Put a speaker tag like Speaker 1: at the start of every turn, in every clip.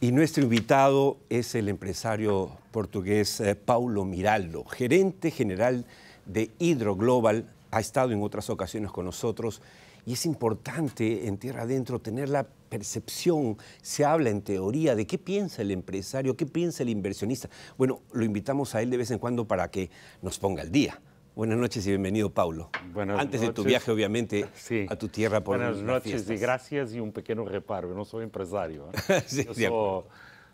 Speaker 1: Y nuestro invitado es el empresario portugués Paulo Miraldo, gerente general de Hidroglobal. Ha estado en otras ocasiones con nosotros y es importante en tierra adentro tener la percepción. Se habla en teoría de qué piensa el empresario, qué piensa el inversionista. Bueno, lo invitamos a él de vez en cuando para que nos ponga al día. Buenas noches y bienvenido, Paulo. Antes de tu viaje, obviamente, sí, a tu tierra por
Speaker 2: Buenas noches
Speaker 1: fiestas.
Speaker 2: y gracias y un pequeño reparo. Eu não sou empresário.
Speaker 1: Sí,
Speaker 2: eu sou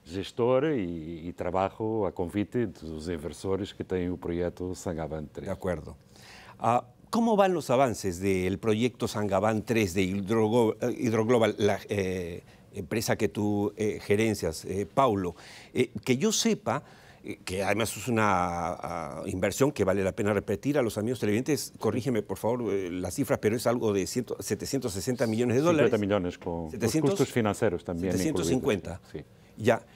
Speaker 2: gestor e trabalho a convite dos inversores que têm o projeto Saint-Gobain 3.
Speaker 1: De acuerdo. ¿Cómo van los avances del proyecto Saint-Gobain 3 de Hidroglobal, la empresa que tú gerencias, Paulo? Que yo sepa, que además es una inversión que vale la pena repetir a los amigos televidentes, corrígeme por favor las cifras, pero es algo de 760 millones de dólares.
Speaker 2: 50 millones con los costos financieros también.
Speaker 1: 750.
Speaker 2: Sí.
Speaker 1: Ya.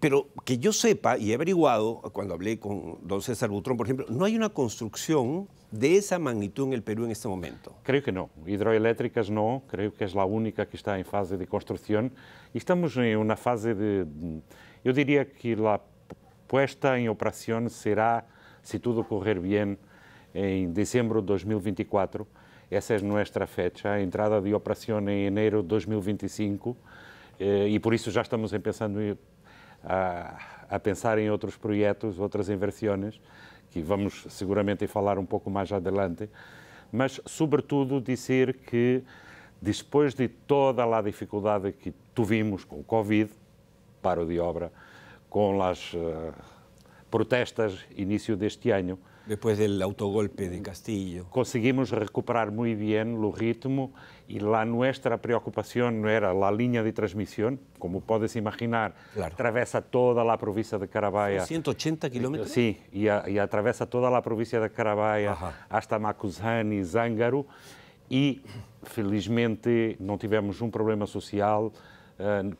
Speaker 1: Pero que yo sepa, y he averiguado, cuando hablé con don César Butrón, por ejemplo, no hay una construcción de esa magnitud en el Perú en este momento.
Speaker 2: Creo que no. Hidroeléctricas no, creo que es la única que está en fase de construcción. Y estamos en una fase de... Yo diría que la puesta en operación será, si todo correr bien, en diciembre de 2024. Esa es nuestra fecha, entrada de operación en enero de 2025. Y por eso ya estamos empezando a pensar em outros projetos, outras inversões, que vamos seguramente falar um pouco mais adelante, mas, sobretudo, dizer que, depois de toda a dificuldade que tivemos com o Covid, paro de obra, com as protestas início deste ano,
Speaker 1: después del autogolpe de Castillo,
Speaker 2: conseguimos recuperar muy bien el ritmo y nuestra preocupación no era la línea de transmisión, como puedes imaginar,
Speaker 1: claro,
Speaker 2: atraviesa toda la provincia de Carabaya.
Speaker 1: 180 kilómetros.
Speaker 2: Sí, y atraviesa toda la provincia de Carabaya hasta Macuzán y Zángaro y felizmente no tivemos un problema social,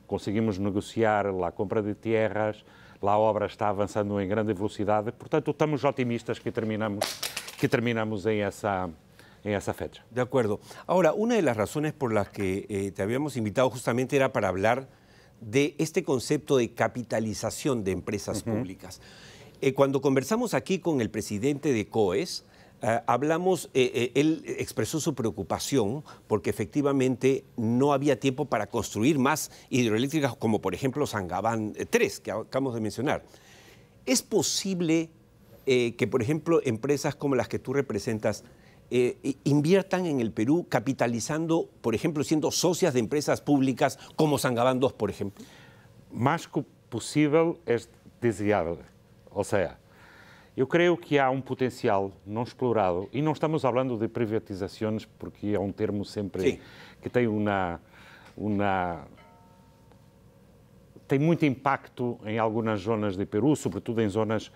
Speaker 2: conseguimos negociar la compra de tierras. A obra está avançando em grande velocidade, portanto, estamos otimistas que terminamos em esa fecha.
Speaker 1: De acuerdo. Ahora, una de las razones por las que te habíamos invitado justamente era para hablar de este concepto de capitalización de empresas públicas. Cuando conversamos aquí con el presidente de COES, hablamos, él expresó su preocupación porque efectivamente no había tiempo para construir más hidroeléctricas como por ejemplo Saint-Gobain 3, que acabamos de mencionar. ¿Es posible que, por ejemplo, empresas como las que tú representas inviertan en el Perú capitalizando, por ejemplo, siendo socias de empresas públicas como Saint-Gobain 2, por ejemplo?
Speaker 2: Más que posible es deseable. O sea, eu creio que há potencial não explorado, e não estamos falando de privatizações, porque é termo sempre que tem tem muito impacto em algumas zonas de Peru, sobretudo em zonas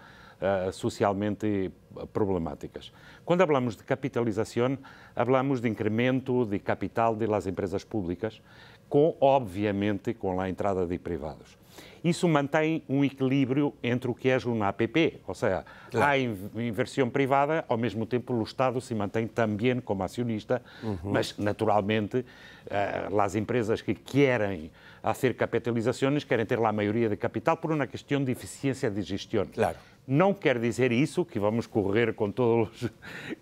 Speaker 2: socialmente problemáticas. Quando falamos de capitalização, falamos de incremento de capital das empresas públicas, obviamente, com a entrada de privados. Isso mantém equilíbrio entre o que é uma APP, ou seja, claro, há inversão privada, ao mesmo tempo o Estado se mantém também como acionista, mas naturalmente as empresas que querem fazer capitalizações querem ter a maioria de capital por uma questão de eficiência de gestão.
Speaker 1: Claro.
Speaker 2: Não quer dizer isso que vamos correr com todos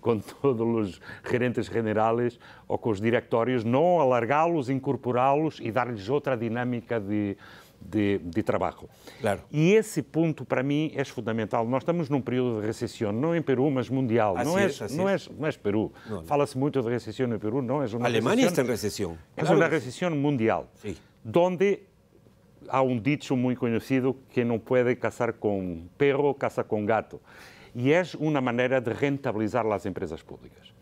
Speaker 2: os gerentes generales ou com os diretórios, não alargá-los, incorporá-los e dar-lhes outra dinâmica de trabalho.
Speaker 1: Claro.
Speaker 2: E esse ponto, para mim, é fundamental. Nós estamos num período de recessão, não em Peru, mas mundial. Não é Peru. Fala-se muito de recessão em Peru, não é uma
Speaker 1: Alemania está em recessão.
Speaker 2: É uma recessão mundial, onde há dicho muito conhecido que não pode casar com perro, casa com gato. E é uma maneira de rentabilizar as empresas públicas.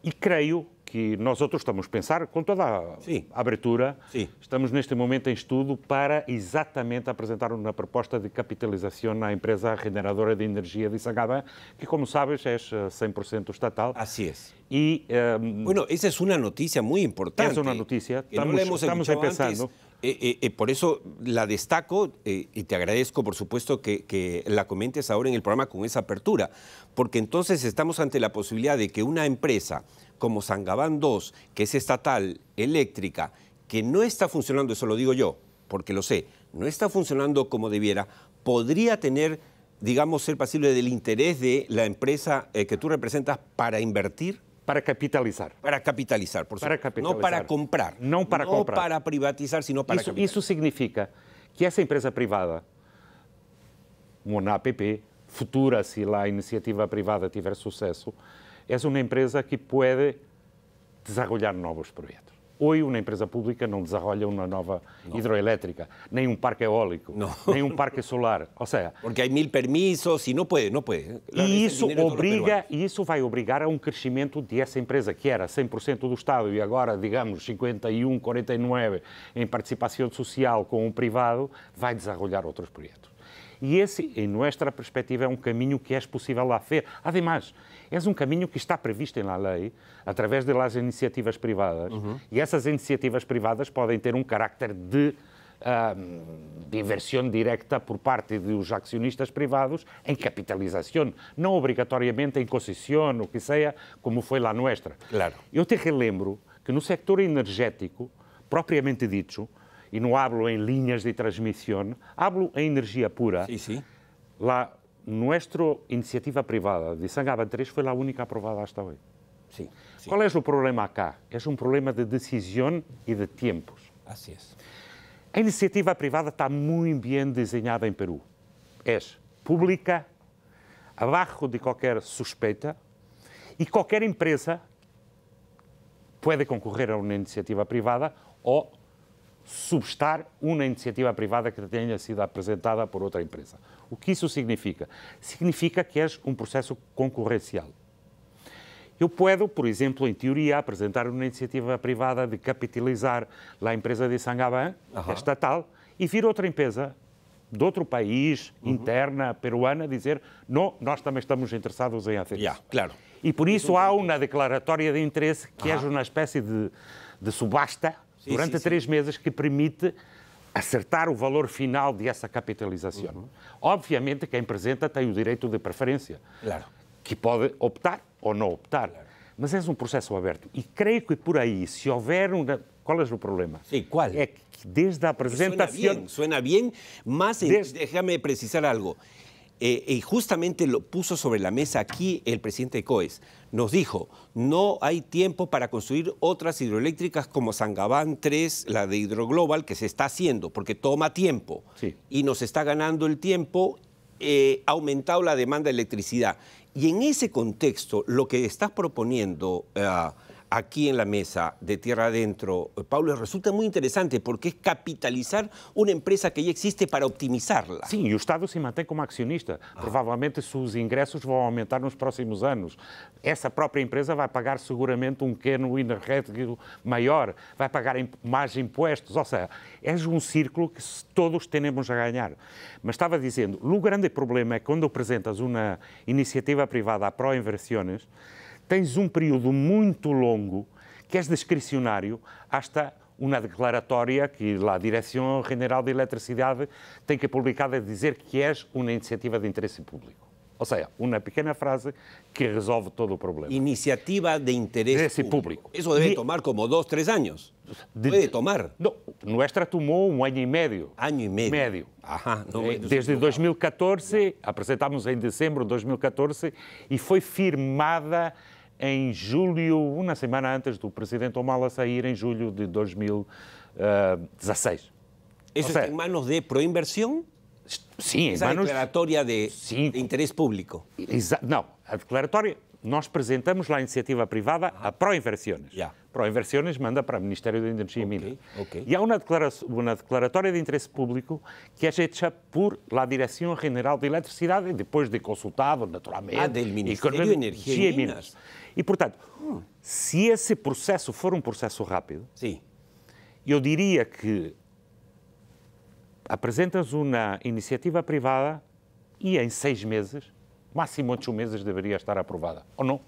Speaker 2: E creio que nós outros estamos a pensar, com toda a abertura, estamos neste momento em estudo para exatamente apresentar uma proposta de capitalização à empresa generadora de energia de Saint-Gobain, que, como sabes, é 100% estatal.
Speaker 1: Así es.
Speaker 2: Y,
Speaker 1: bueno, esa es una noticia muy importante.
Speaker 2: Es una noticia.
Speaker 1: Estamos empezando. Por eso la destaco y te agradezco, por supuesto, que la comentes ahora en el programa con esa apertura, porque entonces estamos ante la posibilidad de que una empresa como Saint-Gobain 2, que es estatal, eléctrica, que no está funcionando, eso lo digo yo, porque lo sé, no está funcionando como debiera, podría tener, digamos, ser pasible del interés de la empresa que tú representas para invertir?
Speaker 2: Para capitalizar.
Speaker 1: Para capitalizar, por supuesto.
Speaker 2: Para capitalizar.
Speaker 1: No para comprar.
Speaker 2: Não para comprar.
Speaker 1: No para privatizar, sino para capitalizar.
Speaker 2: Isso significa que essa empresa privada, uma APP, futura, se a iniciativa privada tiver sucesso, é uma empresa que pode desenvolver novos projetos. Hoje, uma empresa pública não desenvolve uma nova hidroelétrica, nem um parque eólico, nem um parque solar. Ou seja,
Speaker 1: porque há 1000 permisos e não pode.
Speaker 2: E isso vai obrigar a um crescimento dessa empresa, que era 100% do Estado e agora, digamos, 51, 49 em participação social com o privado, vai desenvolver outros projetos. E esse, em nossa perspectiva, é um caminho que é possível fazer. Además, é um caminho que está previsto na lei, através das iniciativas privadas. E essas iniciativas privadas podem ter um carácter de inversão direta por parte dos acionistas privados em capitalização, não obrigatoriamente em concessão, o que seja, como foi lá nuestra.
Speaker 1: Claro.
Speaker 2: Eu te relembro que no sector energético, propriamente dito, e não hablo em linhas de transmissão, hablo em energia pura.
Speaker 1: Sí, sí.
Speaker 2: Nuestra iniciativa privada de Sangaban 3 foi a única aprovada hasta hoje.
Speaker 1: Sí, sí.
Speaker 2: Qual é o problema cá? É um problema de decisão e de tempos.
Speaker 1: Así es.
Speaker 2: A iniciativa privada está muito bem desenhada em Peru. É pública, abaixo de qualquer suspeita, e qualquer empresa pode concorrer a uma iniciativa privada ou substar uma iniciativa privada que tenha sido apresentada por outra empresa. O que isso significa? Significa que é um processo concorrencial. Eu posso, por exemplo, em teoria, apresentar uma iniciativa privada de capitalizar a empresa de Sangaban, estatal, e vir outra empresa de outro país, interna, peruana, dizer, não, nós também estamos interessados em fazer isso.
Speaker 1: Claro.
Speaker 2: E por isso há uma declaratória de interesse que é uma espécie de subasta durante 3 meses que permite acertar o valor final dessa capitalização. Obviamente, quem apresenta tem o direito de preferência, que pode optar ou não optar. Mas é um processo aberto. E creio que por aí, se houver ¿Cuál es el problema?
Speaker 1: Sí, ¿cuál?
Speaker 2: Es que desde la presentación...
Speaker 1: Suena bien, más déjame precisar algo. Y justamente lo puso sobre la mesa aquí el presidente Coes. Nos dijo, no hay tiempo para construir otras hidroeléctricas como Sangaban 3, la de Hidroglobal, que se está haciendo, porque toma tiempo.
Speaker 2: Sí.
Speaker 1: Y nos está ganando el tiempo, ha aumentado la demanda de electricidad. Y en ese contexto, lo que estás proponiendo aquí en la mesa de Tierra Adentro, Paulo, resulta muy interesante porque es capitalizar una empresa que ya existe para optimizarla.
Speaker 2: Sim, e o Estado se mantém como acionista. Provavelmente os ingressos vão aumentar nos próximos anos. Essa própria empresa vai pagar seguramente um queno energético maior, vai pagar mais impostos, ou seja, é um círculo que todos temos a ganhar. Mas estava dizendo, o grande problema é que quando apresentas uma iniciativa privada a pró-inversões, tens um período muito longo que é discricionário hasta uma declaratória que a Direção-Geral de Eletricidade tem que publicar a dizer que é uma iniciativa de interesse público. Ou seja, uma pequena frase que resolve todo o problema.
Speaker 1: Iniciativa de interesse público. Isso deve tomar como 2, 3 anos. Puede tomar.
Speaker 2: Não, nuestra tomou 1 ano e meio.
Speaker 1: Ano e meio.
Speaker 2: Médio.
Speaker 1: Ajá, no,
Speaker 2: desde 2014, apresentamos em dezembro de 2014 e foi firmada em julho, uma semana antes do presidente Humala sair, em julho de 2016.
Speaker 1: ¿Eso está en manos de Proinversión?
Speaker 2: Sim,
Speaker 1: esa declaratória de interesse público.
Speaker 2: Não, a declaratória, nós apresentamos lá a iniciativa privada a Proinversões. Proinversões manda para o Ministério da Energia e Minas. E há uma declaratória de interesse público que é feita por a Direção-Geral de Eletricidade, depois de consultado, naturalmente,
Speaker 1: del Ministério da Energia e Minas.
Speaker 2: E, portanto, se esse processo for um processo rápido,
Speaker 1: sim,
Speaker 2: eu diria que apresentas uma iniciativa privada e em 6 meses, máximo 8 meses, deveria estar aprovada. Ou não?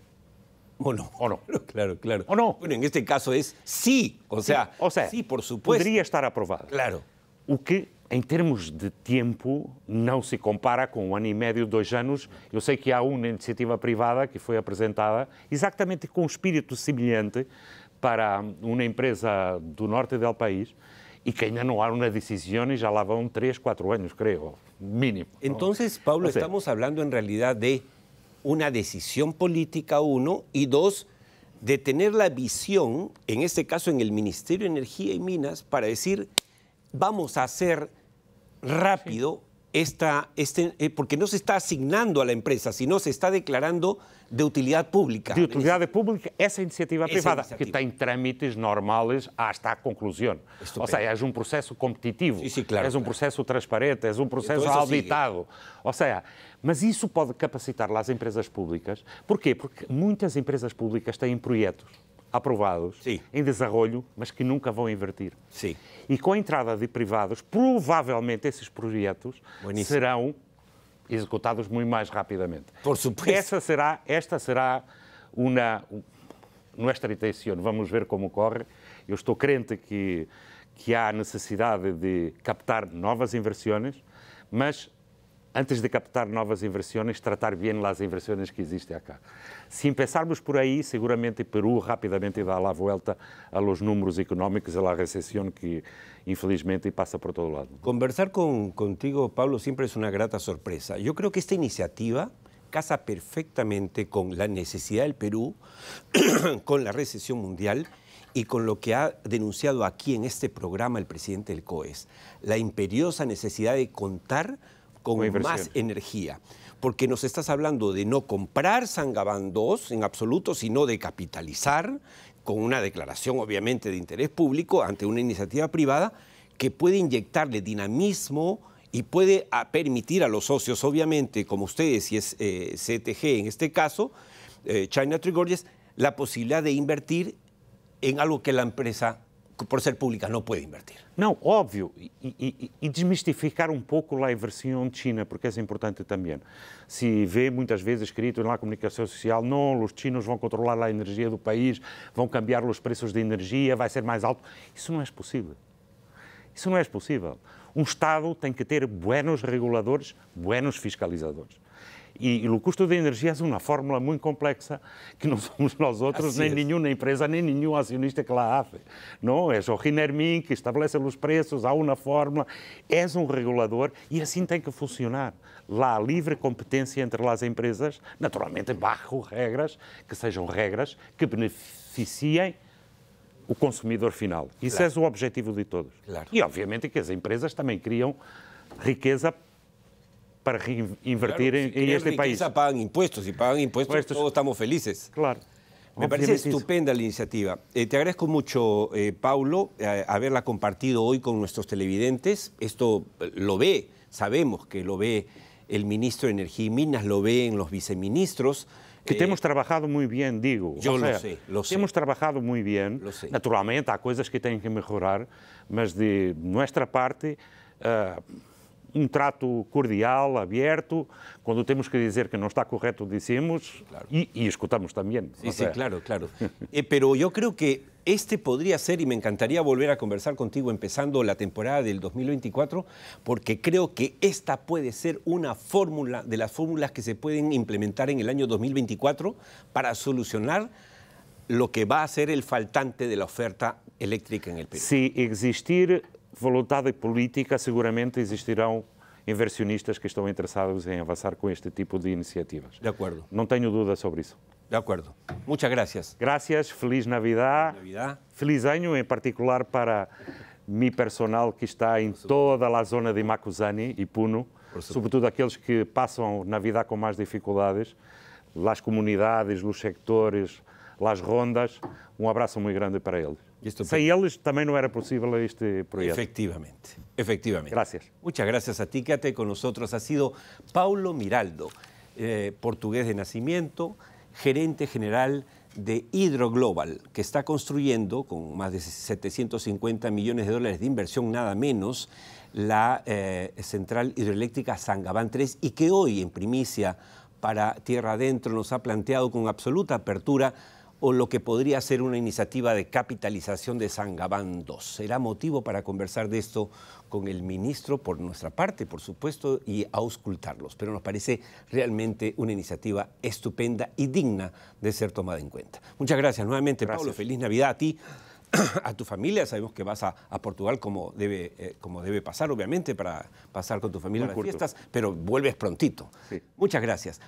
Speaker 1: ¿O no?
Speaker 2: ¿O no?
Speaker 1: Claro, claro.
Speaker 2: ¿O no?
Speaker 1: Bueno, en este caso es sí. O sea, sí, por supuesto.
Speaker 2: Poderia estar aprovada.
Speaker 1: Claro.
Speaker 2: O que, em termos de tempo, não se compara com 1 ano e meio, 2 anos. Eu sei que há uma iniciativa privada que foi apresentada exatamente com um espírito semelhante para uma empresa do norte do país y que ainda no hay una decisión y ya la van 3, 4 años, creo, mínimo.
Speaker 1: Entonces, Pablo, estamos hablando en realidad de una decisión política, uno, y dos, de tener la visión, en este caso en el Ministerio de Energía y Minas, para decir, vamos a hacer rápido porque no se está asignando a la empresa, sino se está declarando de utilidad pública.
Speaker 2: De utilidad pública, essa iniciativa privada, que tem trâmites normais hasta a conclusão.
Speaker 1: Estupendo.
Speaker 2: Ou seja, é um processo competitivo,
Speaker 1: claro,
Speaker 2: é um processo transparente, é um processo auditado. Ou seja, mas isso pode capacitar as empresas públicas. Porquê? Porque muitas empresas públicas têm projetos aprovados em desenvolvimento, mas que nunca vão invertir.
Speaker 1: Sim.
Speaker 2: E com a entrada de privados, provavelmente esses projetos serão executados muito mais rapidamente.
Speaker 1: Por supuesto.
Speaker 2: Esta será nossa intenção. Vamos ver como corre. Eu estou crente que há necessidade de captar novas inversões, mas antes de captar novas inversões, tratar bem as inversões que existem acá. Se empezarmos por aí, seguramente Peru rapidamente dá a volta a los números económicos, a la recesión que infelizmente pasa por todo lado.
Speaker 1: Conversar contigo, Pablo, siempre es una grata sorpresa. Yo creo que esta iniciativa casa perfectamente con la necesidad del Perú, con la recesión mundial y con lo que ha denunciado aquí en este programa el presidente del COES, la imperiosa necesidad de contar con más energía, porque nos estás hablando de no comprar Saint-Gobain 2 en absoluto, sino de capitalizar con una declaración obviamente de interés público ante una iniciativa privada que puede inyectarle dinamismo y puede permitir a los socios, obviamente, como ustedes, y es CTG en este caso, China Tree Gorges, la posibilidad de invertir en algo que la empresa, por ser pública, não pode invertir.
Speaker 2: Não, óbvio, e desmistificar um pouco a inversão de China, porque é importante também. Se vê muitas vezes escrito na comunicação social, não, os chinos vão controlar a energia do país, vão cambiar os preços de energia, vai ser mais alto. Isso não é possível. Isso não é possível. Um Estado tem que ter buenos reguladores, buenos fiscalizadores. E o custo de energia é uma fórmula muito complexa que não somos nós outros, nem nenhuma empresa, nem nenhum acionista que la hace. Não, é o RINERMIN que estabelece os preços, há uma fórmula, é um regulador e assim tem que funcionar. Lá, livre competência entre as empresas, naturalmente, bajo regras, que sejam regras que beneficiem o consumidor final. Isso é o objetivo de todos.
Speaker 1: Claro.
Speaker 2: E, obviamente, que as empresas também criam riqueza para reinvertir
Speaker 1: claro,
Speaker 2: en este país.
Speaker 1: Pagan impuestos, y pagan impuestos todos estamos felices.
Speaker 2: Claro.
Speaker 1: Me parece estupenda la iniciativa. Te agradezco mucho, Paulo, haberla compartido hoy con nuestros televidentes. Esto lo ve, sabemos que lo ve el ministro de Energía y Minas, lo ve en los viceministros.
Speaker 2: Que temos trabajado muy bien, digo.
Speaker 1: Yo lo sé.
Speaker 2: Hemos trabajado muy bien.
Speaker 1: Lo sé.
Speaker 2: Naturalmente, há coisas que têm que mejorar, mas de nossa parte... um trato cordial, aberto, quando temos que dizer que não está correto, decimos, claro. y escutamos también.
Speaker 1: Sí, claro. Pero yo creo que este podría ser, y me encantaría volver a conversar contigo empezando la temporada del 2024, porque creo que esta puede ser una fórmula de las fórmulas que se pueden implementar en el año 2024 para solucionar lo que va a ser el faltante de la oferta eléctrica en el Perú.
Speaker 2: Se existir vontade política, seguramente existirão inversionistas que estão interessados em avançar com este tipo de iniciativas.
Speaker 1: De acordo.
Speaker 2: Não tenho dúvida sobre isso.
Speaker 1: De acordo. Muchas gracias.
Speaker 2: Gracias, feliz Navidad. Feliz año, em particular para mi personal que está em toda a zona de Macuzani e Puno, sobretudo aqueles que passam Navidad com mais dificuldades, as comunidades, os sectores, as rondas. Um abraço muito grande para eles. Sem eles também não era possível este proyecto.
Speaker 1: Efectivamente.
Speaker 2: Gracias.
Speaker 1: Muchas gracias a ti, quédate con nosotros. Ha sido Paulo Miraldo, portugués de nacimiento, gerente general de Hidroglobal, que está construyendo, con más de 750 millones de dólares de inversión, nada menos, la central hidroeléctrica Saint-Gobain 3, y que hoy, en primicia para Tierra Adentro, nos ha planteado con absoluta apertura o lo que podría ser una iniciativa de capitalización de Saint-Gobain 2. Será motivo para conversar de esto con el ministro, por nuestra parte, por supuesto, y auscultarlos. Pero nos parece realmente una iniciativa estupenda y digna de ser tomada en cuenta. Muchas gracias nuevamente, Pablo. Feliz Navidad a ti, a tu familia. Sabemos que vas a Portugal como debe pasar, obviamente, para pasar con tu familia las fiestas, pero vuelves prontito.
Speaker 2: Sí.
Speaker 1: Muchas gracias.